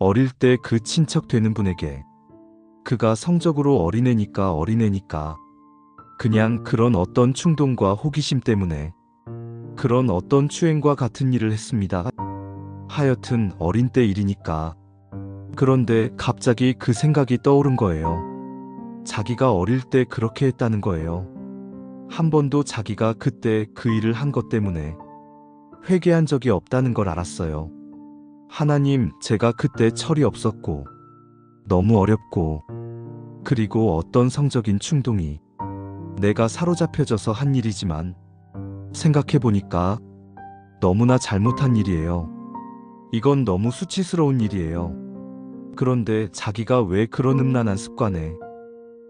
어릴 때 그 친척 되는 분에게 그가 성적으로 어린애니까 그냥 그런 어떤 충동과 호기심 때문에 그런 어떤 추행과 같은 일을 했습니다. 하여튼 어린 때 일이니까. 그런데 갑자기 그 생각이 떠오른 거예요. 자기가 어릴 때 그렇게 했다는 거예요. 한 번도 자기가 그때 그 일을 한 것 때문에 회개한 적이 없다는 걸 알았어요. 하나님, 제가 그때 철이 없었고 너무 어렵고 그리고 어떤 성적인 충동이 내가 사로잡혀져서 한 일이지만 생각해보니까 너무나 잘못한 일이에요. 이건 너무 수치스러운 일이에요. 그런데 자기가 왜 그런 음란한 습관에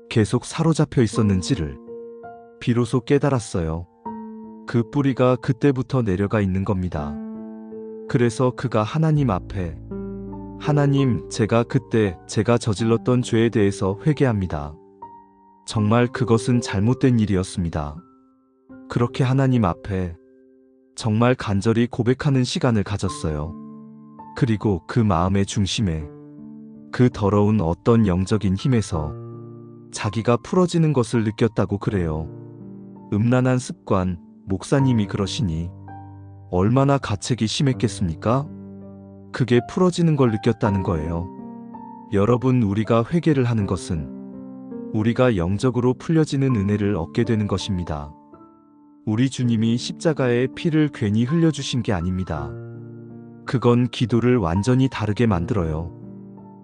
계속 사로잡혀 있었는지를 비로소 깨달았어요. 그 뿌리가 그때부터 내려가 있는 겁니다. 그래서 그가 하나님 앞에 하나님, 제가 그때 제가 저질렀던 죄에 대해서 회개합니다. 정말 그것은 잘못된 일이었습니다. 그렇게 하나님 앞에 정말 간절히 고백하는 시간을 가졌어요. 그리고 그 마음의 중심에 그 더러운 어떤 영적인 힘에서 자기가 풀어지는 것을 느꼈다고 그래요. 음란한 습관, 목사님이 그러시니 얼마나 가책이 심했겠습니까? 그게 풀어지는 걸 느꼈다는 거예요. 여러분, 우리가 회개를 하는 것은 우리가 영적으로 풀려지는 은혜를 얻게 되는 것입니다. 우리 주님이 십자가에 피를 괜히 흘려주신 게 아닙니다. 그건 기도를 완전히 다르게 만들어요.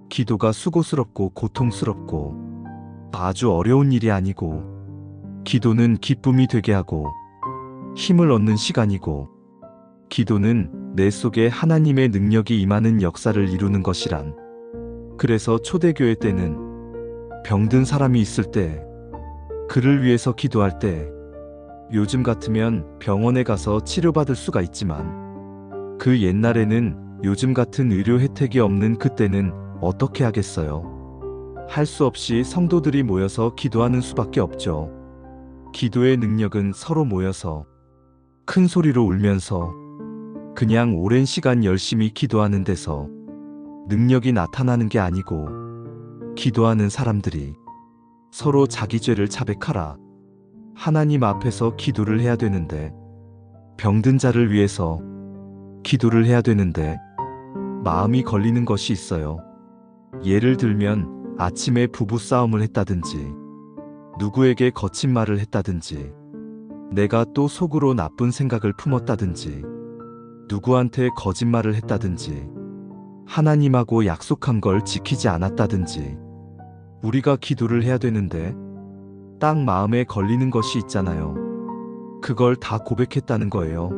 기도가 수고스럽고 고통스럽고 아주 어려운 일이 아니고, 기도는 기쁨이 되게 하고 힘을 얻는 시간이고, 기도는 내 속에 하나님의 능력이 임하는 역사를 이루는 것이란. 그래서 초대교회 때는 병든 사람이 있을 때, 그를 위해서 기도할 때, 요즘 같으면 병원에 가서 치료받을 수가 있지만 그 옛날에는 요즘 같은 의료 혜택이 없는 그때는 어떻게 하겠어요? 할 수 없이 성도들이 모여서 기도하는 수밖에 없죠. 기도의 능력은 서로 모여서 큰 소리로 울면서 그냥 오랜 시간 열심히 기도하는 데서 능력이 나타나는 게 아니고, 기도하는 사람들이 서로 자기 죄를 자백하라, 하나님 앞에서 기도를 해야 되는데, 병든 자를 위해서 기도를 해야 되는데 마음이 걸리는 것이 있어요. 예를 들면 아침에 부부싸움을 했다든지, 누구에게 거친 말을 했다든지, 내가 또 속으로 나쁜 생각을 품었다든지, 누구한테 거짓말을 했다든지, 하나님하고 약속한 걸 지키지 않았다든지. 우리가 기도를 해야 되는데 딱 마음에 걸리는 것이 있잖아요. 그걸 다 고백했다는 거예요.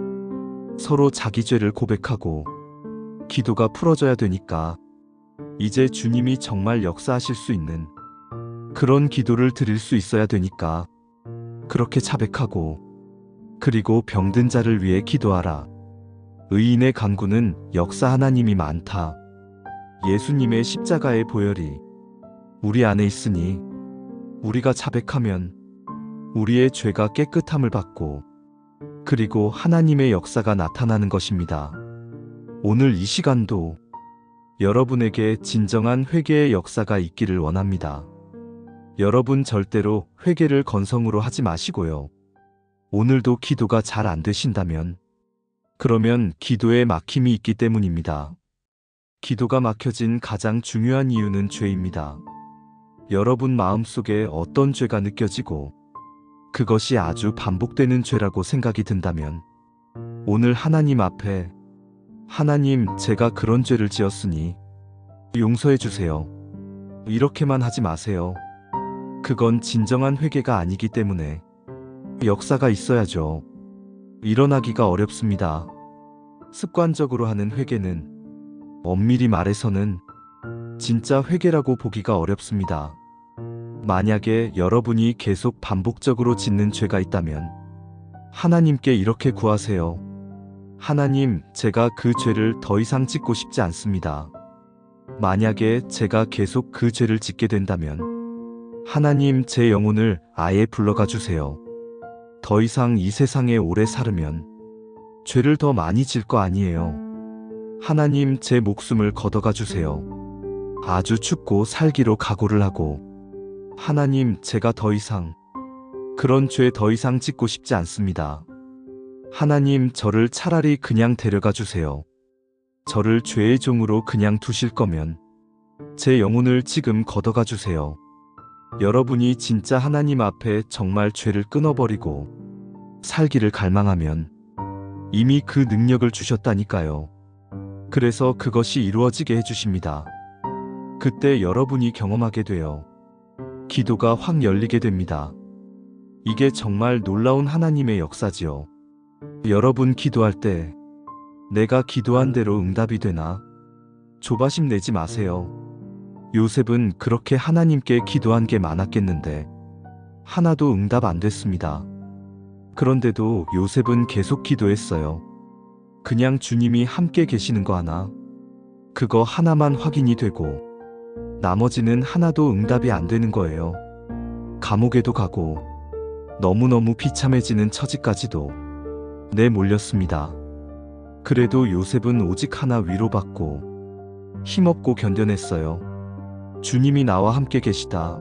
서로 자기 죄를 고백하고 기도가 풀어져야 되니까 이제 주님이 정말 역사하실 수 있는 그런 기도를 드릴 수 있어야 되니까 그렇게 자백하고, 그리고 병든 자를 위해 기도하라. 의인의 간구는 역사 하나님이 많다. 예수님의 십자가의 보혈이 우리 안에 있으니 우리가 자백하면 우리의 죄가 깨끗함을 받고, 그리고 하나님의 역사가 나타나는 것입니다. 오늘 이 시간도 여러분에게 진정한 회개의 역사가 있기를 원합니다. 여러분, 절대로 회개를 건성으로 하지 마시고요. 오늘도 기도가 잘 안 되신다면 그러면 기도에 막힘이 있기 때문입니다. 기도가 막혀진 가장 중요한 이유는 죄입니다. 여러분 마음속에 어떤 죄가 느껴지고 그것이 아주 반복되는 죄라고 생각이 든다면 오늘 하나님 앞에 하나님, 제가 그런 죄를 지었으니 용서해 주세요. 이렇게만 하지 마세요. 그건 진정한 회개가 아니기 때문에 역사가 있어야죠. 일어나기가 어렵습니다. 습관적으로 하는 회개는 엄밀히 말해서는 진짜 회개라고 보기가 어렵습니다. 만약에 여러분이 계속 반복적으로 짓는 죄가 있다면 하나님께 이렇게 구하세요. 하나님, 제가 그 죄를 더 이상 짓고 싶지 않습니다. 만약에 제가 계속 그 죄를 짓게 된다면 하나님, 제 영혼을 아예 불러가 주세요. 더 이상 이 세상에 오래 살으면 죄를 더 많이 질 거 아니에요. 하나님, 제 목숨을 걷어가 주세요. 아주 춥고 살기로 각오를 하고, 하나님, 제가 더 이상 그런 죄 더 이상 짓고 싶지 않습니다. 하나님, 저를 차라리 그냥 데려가 주세요. 저를 죄의 종으로 그냥 두실 거면 제 영혼을 지금 걷어가 주세요. 여러분이 진짜 하나님 앞에 정말 죄를 끊어버리고 살기를 갈망하면 이미 그 능력을 주셨다니까요. 그래서 그것이 이루어지게 해주십니다. 그때 여러분이 경험하게 돼요. 기도가 확 열리게 됩니다. 이게 정말 놀라운 하나님의 역사지요. 여러분 기도할 때 내가 기도한 대로 응답이 되나? 조바심 내지 마세요. 요셉은 그렇게 하나님께 기도한 게 많았겠는데 하나도 응답 안 됐습니다. 그런데도 요셉은 계속 기도했어요. 그냥 주님이 함께 계시는 거 하나, 그거 하나만 확인이 되고 나머지는 하나도 응답이 안 되는 거예요. 감옥에도 가고 너무너무 비참해지는 처지까지도 내몰렸습니다. 그래도 요셉은 오직 하나 위로받고 힘없고 견뎌냈어요. 주님이 나와 함께 계시다.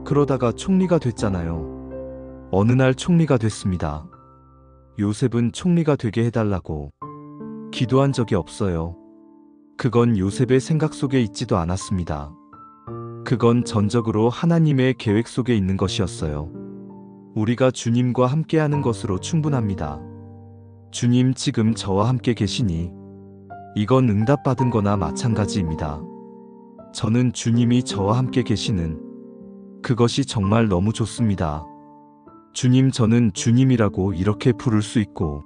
그러다가 총리가 됐잖아요. 어느 날 총리가 됐습니다. 요셉은 총리가 되게 해달라고 기도한 적이 없어요. 그건 요셉의 생각 속에 있지도 않았습니다. 그건 전적으로 하나님의 계획 속에 있는 것이었어요. 우리가 주님과 함께하는 것으로 충분합니다. 주님, 지금 저와 함께 계시니 이건 응답받은 거나 마찬가지입니다. 저는 주님이 저와 함께 계시는 그것이 정말 너무 좋습니다. 주님, 저는 주님이라고 이렇게 부를 수 있고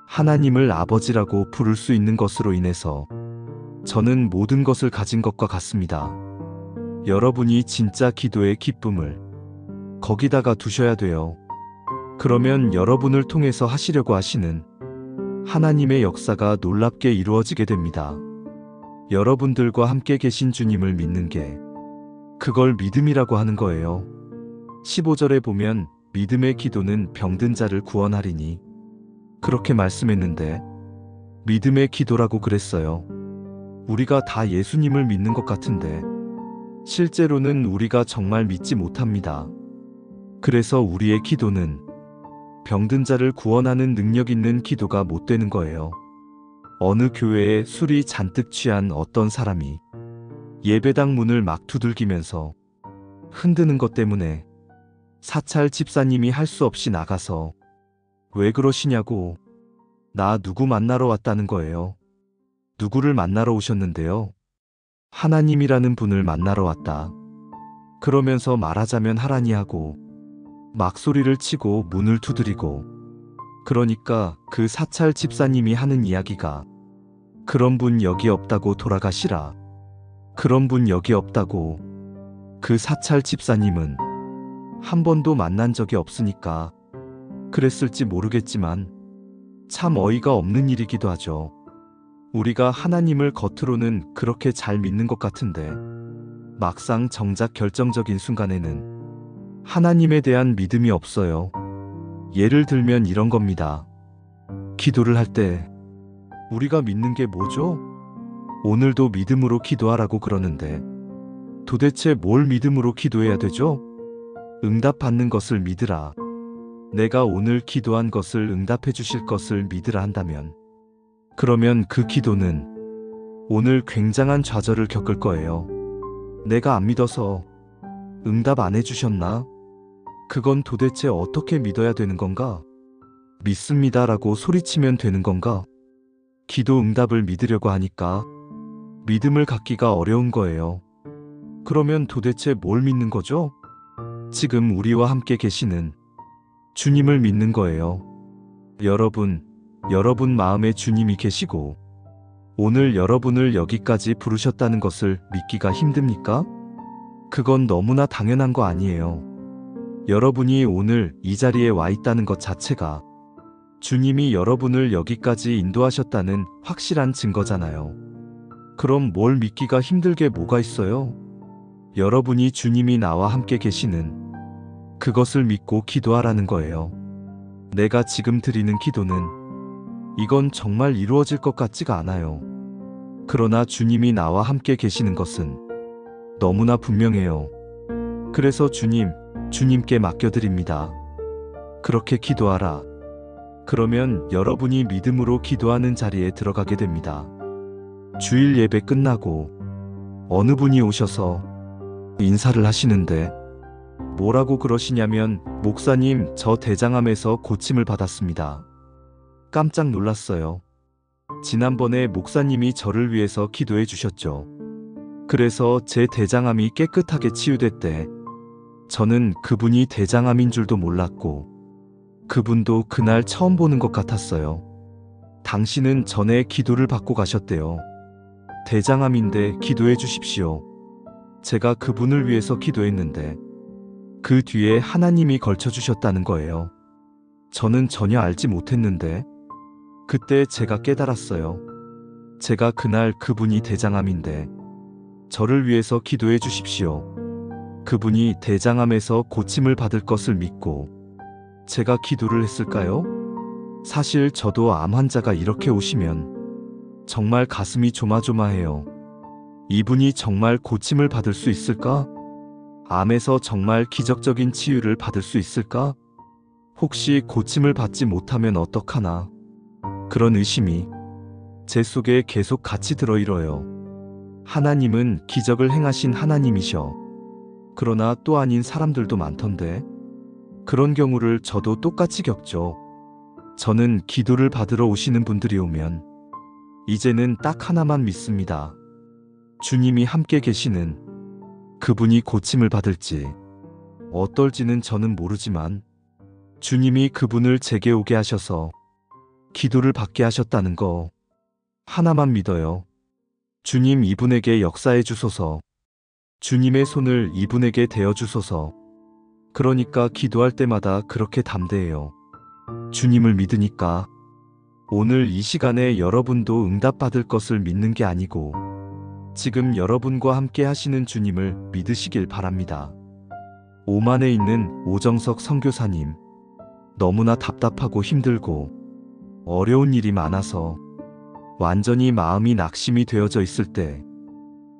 하나님을 아버지라고 부를 수 있는 것으로 인해서 저는 모든 것을 가진 것과 같습니다. 여러분이 진짜 기도의 기쁨을 거기다가 두셔야 돼요. 그러면 여러분을 통해서 하시려고 하시는 하나님의 역사가 놀랍게 이루어지게 됩니다. 여러분들과 함께 계신 주님을 믿는 게 그걸 믿음이라고 하는 거예요. 15절에 보면 믿음의 기도는 병든 자를 구원하리니 그렇게 말씀했는데 믿음의 기도라고 그랬어요. 우리가 다 예수님을 믿는 것 같은데 실제로는 우리가 정말 믿지 못합니다. 그래서 우리의 기도는 병든 자를 구원하는 능력 있는 기도가 못 되는 거예요. 어느 교회에 술이 잔뜩 취한 어떤 사람이 예배당 문을 막 두들기면서 흔드는 것 때문에 사찰 집사님이 할 수 없이 나가서 왜 그러시냐고, 나 누구 만나러 왔다는 거예요. 누구를 만나러 오셨는데요? 하나님이라는 분을 만나러 왔다. 그러면서 말하자면 하라니 하고 막 소리를 치고 문을 두드리고, 그러니까 그 사찰 집사님이 하는 이야기가 그런 분 여기 없다고 돌아가시라. 그런 분 여기 없다고. 그 사찰 집사님은 한 번도 만난 적이 없으니까 그랬을지 모르겠지만 참 어이가 없는 일이기도 하죠. 우리가 하나님을 겉으로는 그렇게 잘 믿는 것 같은데 막상 정작 결정적인 순간에는 하나님에 대한 믿음이 없어요. 예를 들면 이런 겁니다. 기도를 할 때 우리가 믿는 게 뭐죠? 오늘도 믿음으로 기도하라고 그러는데 도대체 뭘 믿음으로 기도해야 되죠? 응답받는 것을 믿으라. 내가 오늘 기도한 것을 응답해 주실 것을 믿으라 한다면, 그러면 그 기도는 오늘 굉장한 좌절을 겪을 거예요. 내가 안 믿어서 응답 안 해주셨나? 그건 도대체 어떻게 믿어야 되는 건가? 믿습니다라고 소리치면 되는 건가? 기도 응답을 믿으려고 하니까 믿음을 갖기가 어려운 거예요. 그러면 도대체 뭘 믿는 거죠? 지금 우리와 함께 계시는 주님을 믿는 거예요. 여러분 마음에 주님이 계시고 오늘 여러분을 여기까지 부르셨다는 것을 믿기가 힘듭니까? 그건 너무나 당연한 거 아니에요. 여러분이 오늘 이 자리에 와 있다는 것 자체가 주님이 여러분을 여기까지 인도하셨다는 확실한 증거잖아요. 그럼 뭘 믿기가 힘들 게 뭐가 있어요? 여러분이 주님이 나와 함께 계시는 그것을 믿고 기도하라는 거예요. 내가 지금 드리는 기도는 이건 정말 이루어질 것 같지가 않아요. 그러나 주님이 나와 함께 계시는 것은 너무나 분명해요. 그래서 주님께 맡겨드립니다. 그렇게 기도하라. 그러면 여러분이 믿음으로 기도하는 자리에 들어가게 됩니다. 주일 예배 끝나고 어느 분이 오셔서 인사를 하시는데 뭐라고 그러시냐면, 목사님, 저 대장암에서 고침을 받았습니다. 깜짝 놀랐어요. 지난번에 목사님이 저를 위해서 기도해 주셨죠. 그래서 제 대장암이 깨끗하게 치유됐대. 저는 그분이 대장암인 줄도 몰랐고 그분도 그날 처음 보는 것 같았어요. 당신은 전에 기도를 받고 가셨대요. 대장암인데 기도해 주십시오. 제가 그분을 위해서 기도했는데 그 뒤에 하나님이 걸쳐주셨다는 거예요. 저는 전혀 알지 못했는데 그때 제가 깨달았어요. 제가 그날 그분이 대장암인데 저를 위해서 기도해 주십시오. 그분이 대장암에서 고침을 받을 것을 믿고 제가 기도를 했을까요? 사실 저도 암 환자가 이렇게 오시면 정말 가슴이 조마조마해요. 이분이 정말 고침을 받을 수 있을까? 암에서 정말 기적적인 치유를 받을 수 있을까? 혹시 고침을 받지 못하면 어떡하나? 그런 의심이 제 속에 계속 같이 들어일어요. 하나님은 기적을 행하신 하나님이셔. 그러나 또 아닌 사람들도 많던데 그런 경우를 저도 똑같이 겪죠. 저는 기도를 받으러 오시는 분들이 오면 이제는 딱 하나만 믿습니다. 주님이 함께 계시는 그분이 고침을 받을지 어떨지는 저는 모르지만 주님이 그분을 제게 오게 하셔서 기도를 받게 하셨다는 거 하나만 믿어요. 주님, 이분에게 역사해 주소서. 주님의 손을 이분에게 대어 주소서. 그러니까 기도할 때마다 그렇게 담대해요. 주님을 믿으니까. 오늘 이 시간에 여러분도 응답받을 것을 믿는 게 아니고 지금 여러분과 함께 하시는 주님을 믿으시길 바랍니다. 오만에 있는 오정석 선교사님, 너무나 답답하고 힘들고 어려운 일이 많아서 완전히 마음이 낙심이 되어져 있을 때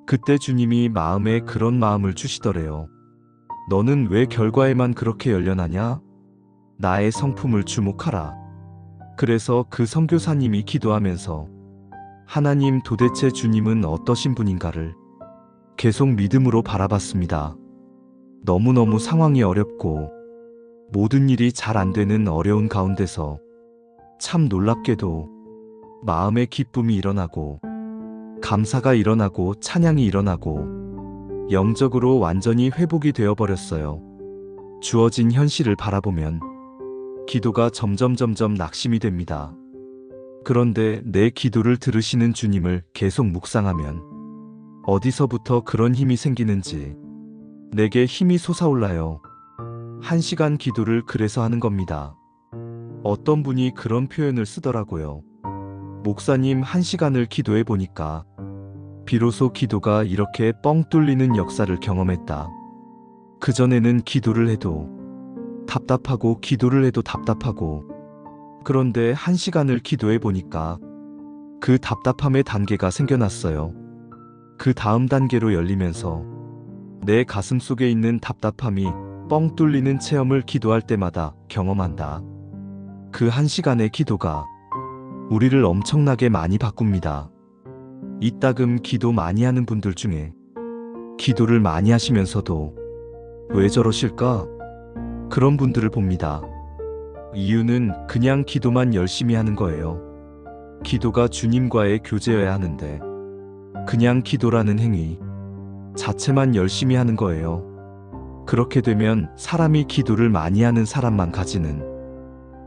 그때 주님이 마음에 그런 마음을 주시더래요. 너는 왜 결과에만 그렇게 열려나냐? 나의 성품을 주목하라. 그래서 그 선교사님이 기도하면서 하나님, 도대체 주님은 어떠신 분인가를 계속 믿음으로 바라봤습니다. 너무너무 상황이 어렵고 모든 일이 잘 안 되는 어려운 가운데서 참 놀랍게도 마음의 기쁨이 일어나고 감사가 일어나고 찬양이 일어나고 영적으로 완전히 회복이 되어버렸어요. 주어진 현실을 바라보면 기도가 점점 낙심이 됩니다. 그런데 내 기도를 들으시는 주님을 계속 묵상하면 어디서부터 그런 힘이 생기는지 내게 힘이 솟아올라요. 1시간 기도를 그래서 하는 겁니다. 어떤 분이 그런 표현을 쓰더라고요. 목사님, 1시간을 기도해 보니까 비로소 기도가 이렇게 뻥 뚫리는 역사를 경험했다. 그전에는 기도를 해도 답답하고 기도를 해도 답답하고 그런데 1시간을 기도해 보니까 그 답답함의 단계가 생겨났어요. 그 다음 단계로 열리면서 내 가슴 속에 있는 답답함이 뻥 뚫리는 체험을 기도할 때마다 경험한다. 그 1시간의 기도가 우리를 엄청나게 많이 바꿉니다. 이따금 기도 많이 하는 분들 중에 기도를 많이 하시면서도 왜 저러실까? 그런 분들을 봅니다. 이유는 그냥 기도만 열심히 하는 거예요. 기도가 주님과의 교제여야 하는데 그냥 기도라는 행위 자체만 열심히 하는 거예요. 그렇게 되면 사람이 기도를 많이 하는 사람만 가지는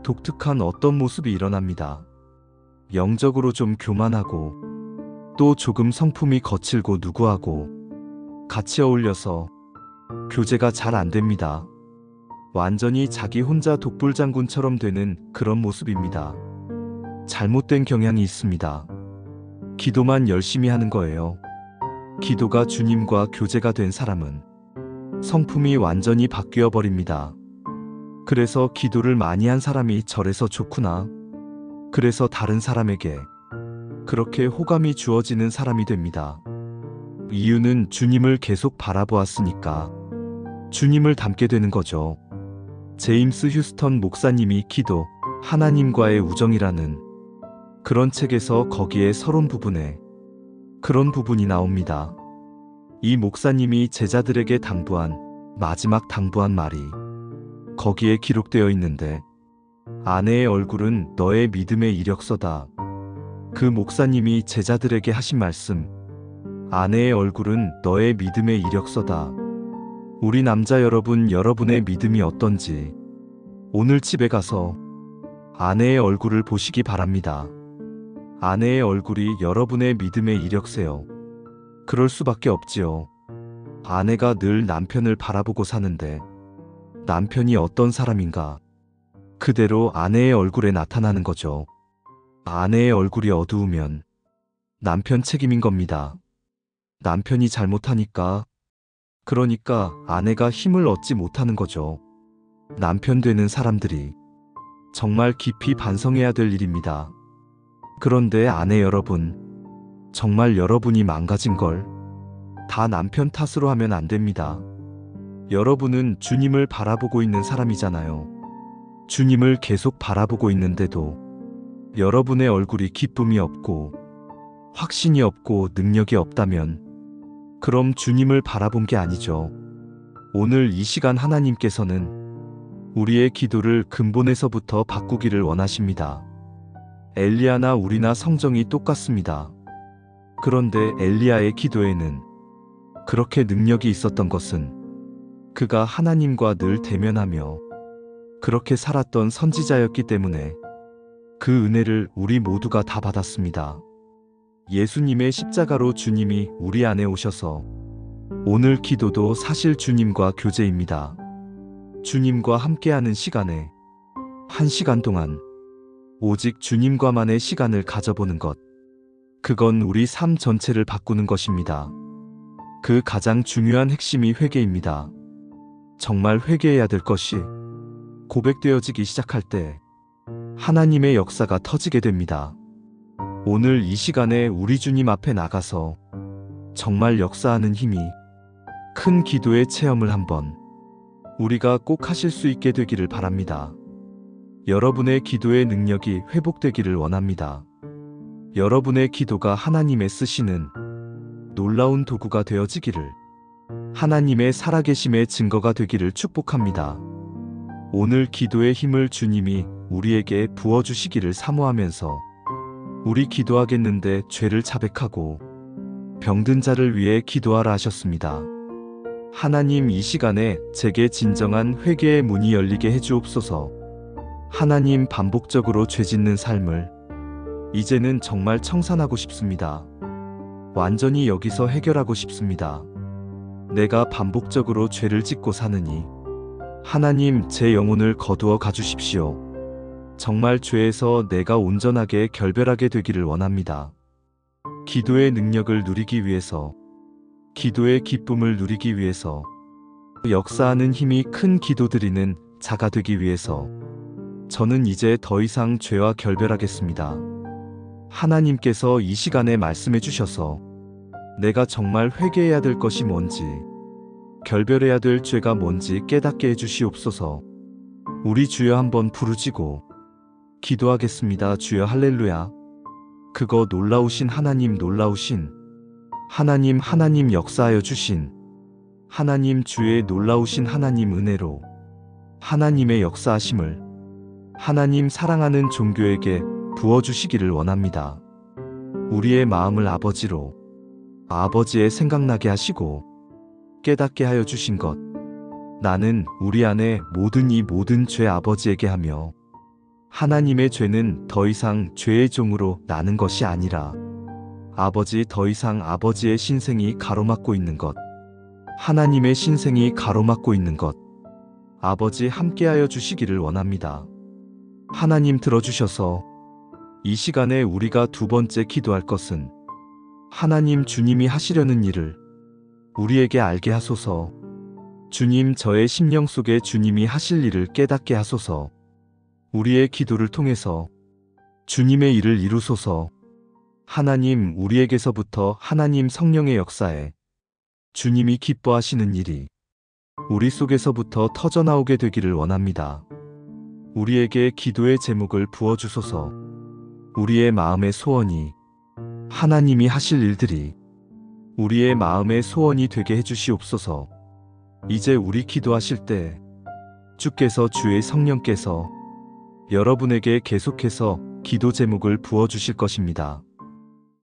독특한 어떤 모습이 일어납니다. 영적으로 좀 교만하고 또 조금 성품이 거칠고 누구하고 같이 어울려서 교제가 잘 안 됩니다. 완전히 자기 혼자 독불장군처럼 되는 그런 모습입니다. 잘못된 경향이 있습니다. 기도만 열심히 하는 거예요. 기도가 주님과 교제가 된 사람은 성품이 완전히 바뀌어 버립니다. 그래서 기도를 많이 한 사람이 저래서 좋구나. 그래서 다른 사람에게 그렇게 호감이 주어지는 사람이 됩니다. 이유는 주님을 계속 바라보았으니까 주님을 닮게 되는 거죠. 제임스 휴스턴 목사님이 기도, 하나님과의 우정이라는 그런 책에서 거기에 서론 부분에 그런 부분이 나옵니다. 이 목사님이 제자들에게 마지막 당부한 말이 거기에 기록되어 있는데, 아내의 얼굴은 너의 믿음의 이력서다. 그 목사님이 제자들에게 하신 말씀, 아내의 얼굴은 너의 믿음의 이력서다. 우리 남자 여러분, 여러분의 믿음이 어떤지 오늘 집에 가서 아내의 얼굴을 보시기 바랍니다. 아내의 얼굴이 여러분의 믿음의 이력서요. 그럴 수밖에 없지요. 아내가 늘 남편을 바라보고 사는데 남편이 어떤 사람인가? 그대로 아내의 얼굴에 나타나는 거죠. 아내의 얼굴이 어두우면 남편 책임인 겁니다. 남편이 잘못하니까, 그러니까 아내가 힘을 얻지 못하는 거죠. 남편 되는 사람들이 정말 깊이 반성해야 될 일입니다. 그런데 아내 여러분, 정말 여러분이 망가진 걸 다 남편 탓으로 하면 안 됩니다. 여러분은 주님을 바라보고 있는 사람이잖아요. 주님을 계속 바라보고 있는데도 여러분의 얼굴이 기쁨이 없고 확신이 없고 능력이 없다면 그럼 주님을 바라본 게 아니죠. 오늘 이 시간 하나님께서는 우리의 기도를 근본에서부터 바꾸기를 원하십니다. 엘리야나 우리나 성정이 똑같습니다. 그런데 엘리야의 기도에는 그렇게 능력이 있었던 것은 그가 하나님과 늘 대면하며 그렇게 살았던 선지자였기 때문에 그 은혜를 우리 모두가 다 받았습니다. 예수님의 십자가로 주님이 우리 안에 오셔서 오늘 기도도 사실 주님과 교제입니다. 주님과 함께하는 시간에 1시간 동안 오직 주님과만의 시간을 가져보는 것, 그건 우리 삶 전체를 바꾸는 것입니다. 그 가장 중요한 핵심이 회개입니다. 정말 회개해야 될 것이 고백되어지기 시작할 때 하나님의 역사가 터지게 됩니다. 오늘 이 시간에 우리 주님 앞에 나가서 정말 역사하는 힘이 큰 기도의 체험을 한번 우리가 꼭 하실 수 있게 되기를 바랍니다. 여러분의 기도의 능력이 회복되기를 원합니다. 여러분의 기도가 하나님의 쓰시는 놀라운 도구가 되어지기를, 하나님의 살아계심의 증거가 되기를 축복합니다. 오늘 기도의 힘을 주님이 우리에게 부어주시기를 사모하면서 우리 기도하겠는데 죄를 자백하고 병든 자를 위해 기도하라 하셨습니다. 하나님, 이 시간에 제게 진정한 회개의 문이 열리게 해주옵소서. 하나님, 반복적으로 죄 짓는 삶을 이제는 정말 청산하고 싶습니다. 완전히 여기서 해결하고 싶습니다. 내가 반복적으로 죄를 짓고 사느니 하나님, 제 영혼을 거두어 가주십시오. 정말 죄에서 내가 온전하게 결별하게 되기를 원합니다. 기도의 능력을 누리기 위해서, 기도의 기쁨을 누리기 위해서, 역사하는 힘이 큰 기도 드리는 자가 되기 위해서 저는 이제 더 이상 죄와 결별하겠습니다. 하나님께서 이 시간에 말씀해 주셔서 내가 정말 회개해야 될 것이 뭔지, 결별해야 될 죄가 뭔지 깨닫게 해주시옵소서. 우리 주여 한번 부르짖고 기도하겠습니다. 주여, 할렐루야. 그거 놀라우신 하나님, 놀라우신 하나님, 하나님 역사하여 주신 하나님, 주의 놀라우신 하나님 은혜로 하나님의 역사하심을 하나님 사랑하는 종교에게 부어주시기를 원합니다. 우리의 마음을 아버지의 생각나게 하시고 깨닫게 하여 주신 것, 나는 우리 안에 모든 죄 아버지에게 하며 하나님의 죄는 더 이상 죄의 종으로 나는 것이 아니라 아버지, 더 이상 아버지의 신생이 가로막고 있는 것, 하나님의 신생이 가로막고 있는 것, 아버지 함께하여 주시기를 원합니다. 하나님 들어주셔서 이 시간에 우리가 두 번째 기도할 것은 하나님, 주님이 하시려는 일을 우리에게 알게 하소서. 주님, 저의 심령 속에 주님이 하실 일을 깨닫게 하소서. 우리의 기도를 통해서 주님의 일을 이루소서. 하나님, 우리에게서부터 하나님 성령의 역사에 주님이 기뻐하시는 일이 우리 속에서부터 터져나오게 되기를 원합니다. 우리에게 기도의 제목을 부어주소서. 우리의 마음의 소원이 하나님이 하실 일들이 우리의 마음의 소원이 되게 해주시옵소서. 이제 우리 기도하실 때 주께서 주의 성령께서 여러분에게 계속해서 기도 제목을 부어주실 것입니다.